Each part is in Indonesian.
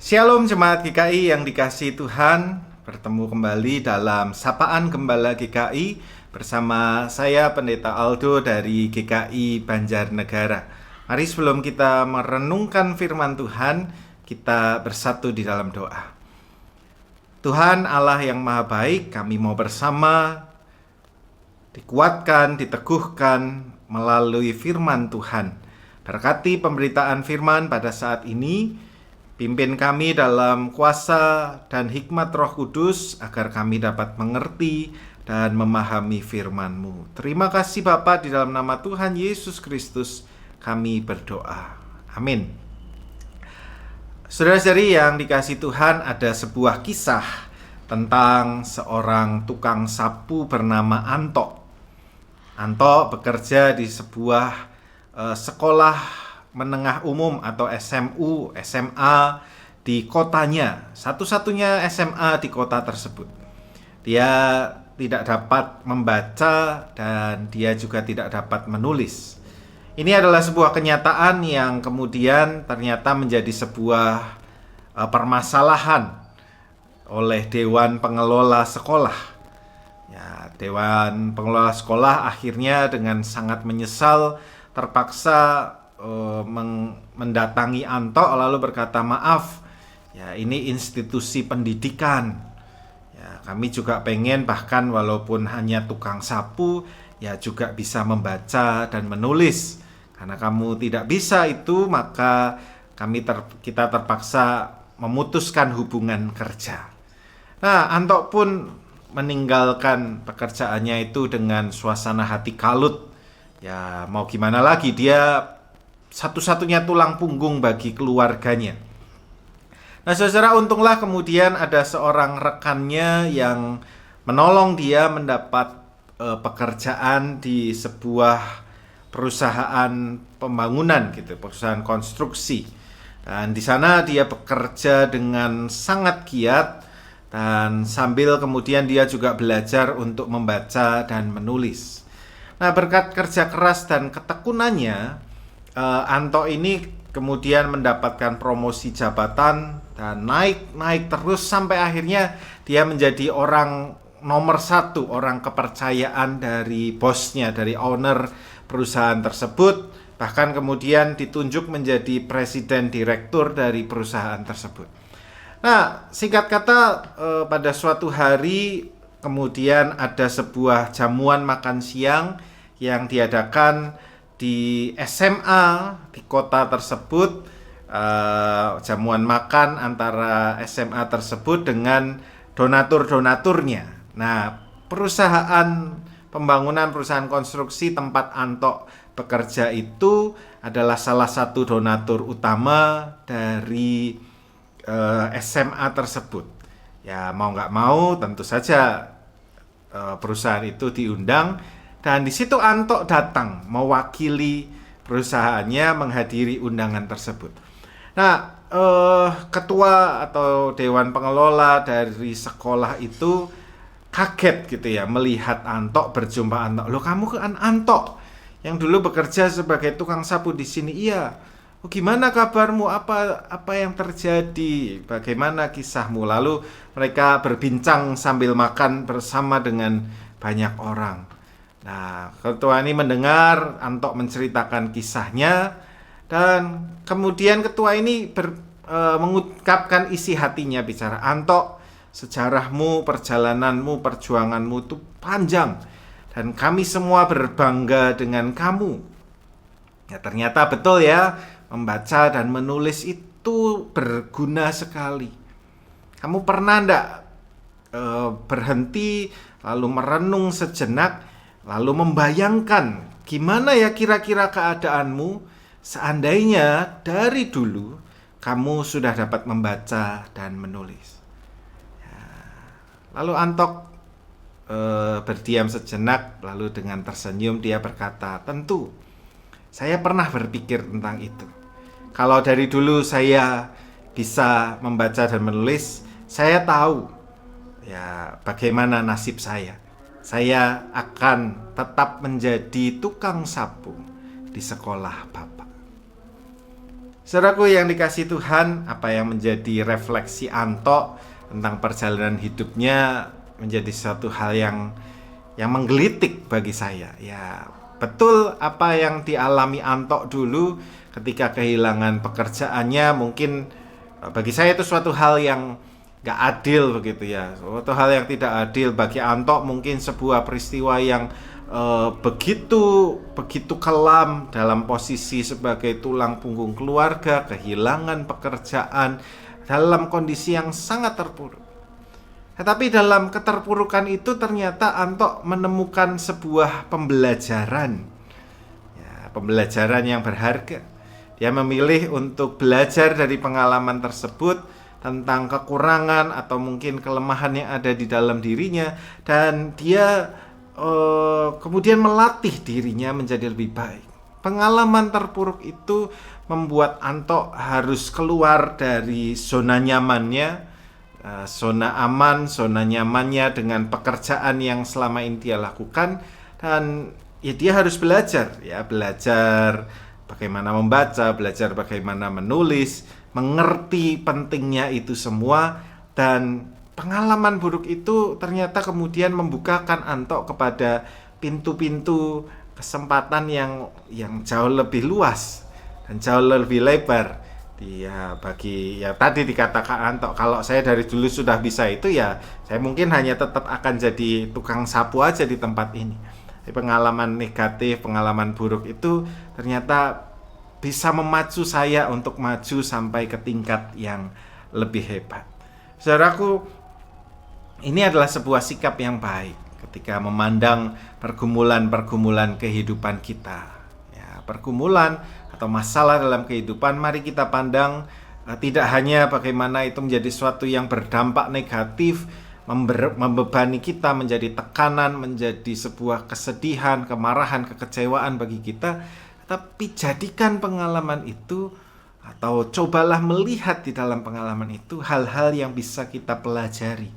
Shalom jemaat GKI yang dikasihi Tuhan, bertemu kembali dalam Sapaan Gembala GKI bersama saya Pendeta Aldo dari GKI Banjarnegara. Mari sebelum kita merenungkan firman Tuhan, kita bersatu di dalam doa. Tuhan Allah yang Maha Baik, kami mau bersama dikuatkan, diteguhkan melalui firman Tuhan. Berkati pemberitaan firman pada saat ini. Pimpin kami dalam kuasa dan hikmat Roh Kudus agar kami dapat mengerti dan memahami firman-Mu. Terima kasih Bapa, di dalam nama Tuhan Yesus Kristus kami berdoa. Amin. Saudara-saudari yang dikasihi Tuhan, ada sebuah kisah tentang seorang tukang sapu bernama Anto. Anto bekerja di sebuah sekolah menengah umum atau SMU, SMA di kotanya, satu-satunya SMA di kota tersebut. Dia tidak dapat membaca dan dia juga tidak dapat menulis. Ini adalah sebuah kenyataan yang kemudian ternyata menjadi sebuah permasalahan oleh Dewan Pengelola Sekolah. Ya, Dewan Pengelola Sekolah akhirnya dengan sangat menyesal terpaksa mendatangi Anto lalu berkata, maaf ya, ini institusi pendidikan ya, kami juga pengen bahkan walaupun hanya tukang sapu ya juga bisa membaca dan menulis. Karena kamu tidak bisa itu, maka kita terpaksa memutuskan hubungan kerja. Nah, Anto pun meninggalkan pekerjaannya itu dengan suasana hati kalut. Ya mau gimana lagi, dia satu-satunya tulang punggung bagi keluarganya. Nah saudara, untunglah kemudian ada seorang rekannya yang menolong dia mendapat pekerjaan di sebuah perusahaan pembangunan gitu, perusahaan konstruksi. Dan di sana dia bekerja dengan sangat giat dan sambil kemudian dia juga belajar untuk membaca dan menulis. Nah berkat kerja keras dan ketekunannya, Anto ini kemudian mendapatkan promosi jabatan dan naik terus sampai akhirnya dia menjadi orang nomor satu, orang kepercayaan dari bosnya, dari owner perusahaan tersebut. Bahkan kemudian ditunjuk menjadi presiden direktur dari perusahaan tersebut. Nah, singkat kata, pada suatu hari kemudian ada sebuah jamuan makan siang yang diadakan di SMA di kota tersebut, jamuan makan antara SMA tersebut dengan donatur-donaturnya. Nah, perusahaan pembangunan, perusahaan konstruksi tempat Anto bekerja itu adalah salah satu donatur utama dari SMA tersebut. Ya mau nggak mau tentu saja perusahaan itu diundang. Dan di situ Anto datang mewakili perusahaannya menghadiri undangan tersebut. Nah, ketua atau dewan pengelola dari sekolah itu kaget gitu ya melihat Anto, berjumpa Anto. Loh, kamu kan Anto yang dulu bekerja sebagai tukang sapu di sini? Iya. Oh, gimana kabarmu? Apa yang terjadi? Bagaimana kisahmu? Lalu mereka berbincang sambil makan bersama dengan banyak orang. Nah, ketua ini mendengar Anto menceritakan kisahnya dan kemudian ketua ini mengungkapkan isi hatinya, bicara, Anto, sejarahmu, perjalananmu, perjuanganmu itu panjang dan kami semua berbangga dengan kamu. Ya ternyata betul ya, membaca dan menulis itu berguna sekali. Kamu pernah enggak berhenti lalu merenung sejenak, lalu membayangkan gimana ya kira-kira keadaanmu seandainya dari dulu kamu sudah dapat membaca dan menulis. Ya. Lalu Anto berdiam sejenak, lalu dengan tersenyum dia berkata, tentu saya pernah berpikir tentang itu. Kalau dari dulu saya bisa membaca dan menulis, saya tahu ya bagaimana nasib saya. Saya akan tetap menjadi tukang sapu di sekolah Bapak. Saudaraku yang dikasih Tuhan, apa yang menjadi refleksi Anto tentang perjalanan hidupnya menjadi satu hal yang menggelitik bagi saya. Ya, betul apa yang dialami Anto dulu ketika kehilangan pekerjaannya, mungkin bagi saya itu suatu hal yang gak adil begitu ya. Suatu hal yang tidak adil bagi Anto, mungkin sebuah peristiwa yang begitu kelam dalam posisi sebagai tulang punggung keluarga, kehilangan pekerjaan dalam kondisi yang sangat terpuruk. Tetapi dalam keterpurukan itu ternyata Anto menemukan sebuah pembelajaran, ya, pembelajaran yang berharga. Dia memilih untuk belajar dari pengalaman tersebut tentang kekurangan atau mungkin kelemahan yang ada di dalam dirinya, dan dia kemudian melatih dirinya menjadi lebih baik. Pengalaman terpuruk itu membuat Anto harus keluar dari zona nyamannya, zona aman, zona nyamannya dengan pekerjaan yang selama ini dia lakukan, dan ya dia harus belajar bagaimana membaca, belajar bagaimana menulis, mengerti pentingnya itu semua. Dan pengalaman buruk itu ternyata kemudian membukakan Anto kepada pintu-pintu kesempatan yang jauh lebih luas dan jauh lebih lebar. Bagi tadi dikatakan Anto, kalau saya dari dulu sudah bisa itu, ya saya mungkin hanya tetap akan jadi tukang sapu aja di tempat ini. Tapi pengalaman negatif, pengalaman buruk itu ternyata bisa memacu saya untuk maju sampai ke tingkat yang lebih hebat. Saudaraku, ini adalah sebuah sikap yang baik ketika memandang pergumulan-pergumulan kehidupan kita. Ya, pergumulan atau masalah dalam kehidupan, mari kita pandang tidak hanya bagaimana itu menjadi sesuatu yang berdampak negatif, membebani kita, menjadi tekanan, menjadi sebuah kesedihan, kemarahan, kekecewaan bagi kita, tapi jadikan pengalaman itu, atau cobalah melihat di dalam pengalaman itu hal-hal yang bisa kita pelajari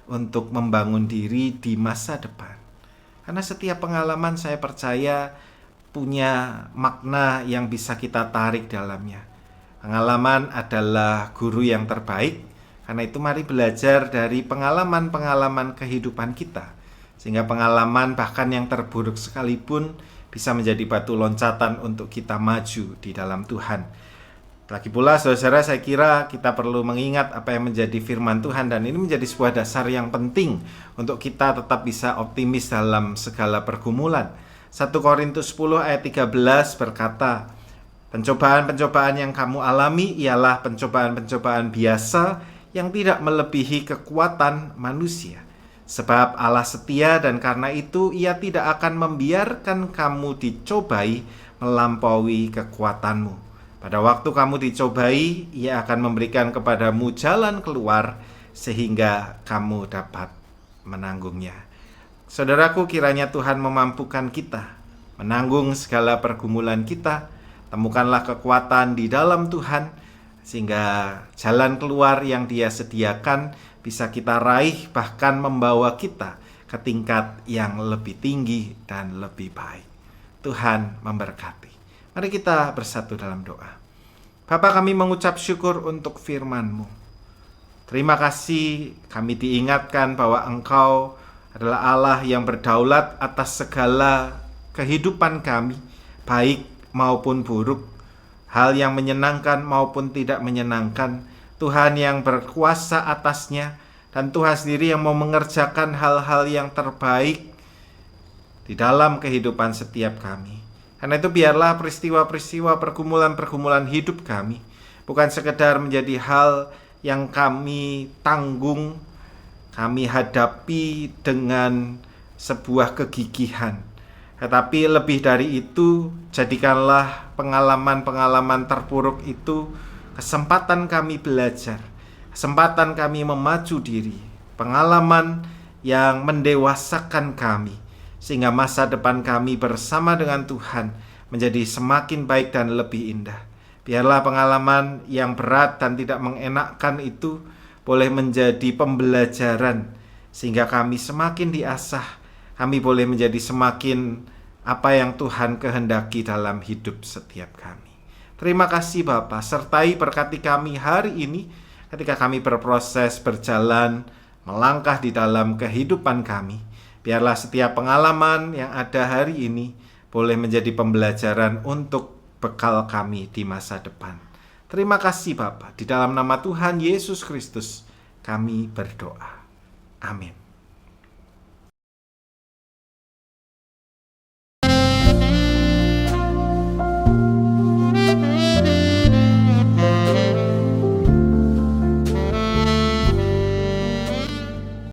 untuk membangun diri di masa depan. Karena setiap pengalaman, saya percaya, punya makna yang bisa kita tarik dalamnya. Pengalaman adalah guru yang terbaik. Karena itu mari belajar dari pengalaman-pengalaman kehidupan kita, sehingga pengalaman bahkan yang terburuk sekalipun bisa menjadi batu loncatan untuk kita maju di dalam Tuhan. Lagi pula saudara, saya kira kita perlu mengingat apa yang menjadi firman Tuhan, dan ini menjadi sebuah dasar yang penting untuk kita tetap bisa optimis dalam segala pergumulan. 1 Korintus 10 ayat 13 berkata, pencobaan-pencobaan yang kamu alami ialah pencobaan-pencobaan biasa yang tidak melebihi kekuatan manusia. Sebab Allah setia, dan karena itu Ia tidak akan membiarkan kamu dicobai melampaui kekuatanmu. Pada waktu kamu dicobai, Ia akan memberikan kepadamu jalan keluar sehingga kamu dapat menanggungnya. Saudaraku, kiranya Tuhan memampukan kita menanggung segala pergumulan kita. Temukanlah kekuatan di dalam Tuhan, sehingga jalan keluar yang Dia sediakan bisa kita raih, bahkan membawa kita ke tingkat yang lebih tinggi dan lebih baik. Tuhan memberkati. Mari kita bersatu dalam doa. Bapa, kami mengucap syukur untuk firman-Mu. Terima kasih kami diingatkan bahwa Engkau adalah Allah yang berdaulat atas segala kehidupan kami, baik maupun buruk, hal yang menyenangkan maupun tidak menyenangkan. Tuhan yang berkuasa atasnya, dan Tuhan sendiri yang mau mengerjakan hal-hal yang terbaik di dalam kehidupan setiap kami. Karena itu biarlah peristiwa-peristiwa pergumulan-pergumulan hidup kami bukan sekedar menjadi hal yang kami tanggung, kami hadapi dengan sebuah kegigihan. Tetapi lebih dari itu, jadikanlah pengalaman-pengalaman terpuruk itu kesempatan kami belajar, kesempatan kami memacu diri, pengalaman yang mendewasakan kami, sehingga masa depan kami bersama dengan Tuhan menjadi semakin baik dan lebih indah. Biarlah pengalaman yang berat dan tidak mengenakkan itu boleh menjadi pembelajaran, sehingga kami semakin diasah, kami boleh menjadi semakin apa yang Tuhan kehendaki dalam hidup setiap kami. Terima kasih Bapa, sertai berkati kami hari ini ketika kami berproses berjalan, melangkah di dalam kehidupan kami. Biarlah setiap pengalaman yang ada hari ini boleh menjadi pembelajaran untuk bekal kami di masa depan. Terima kasih Bapa, di dalam nama Tuhan Yesus Kristus kami berdoa. Amin.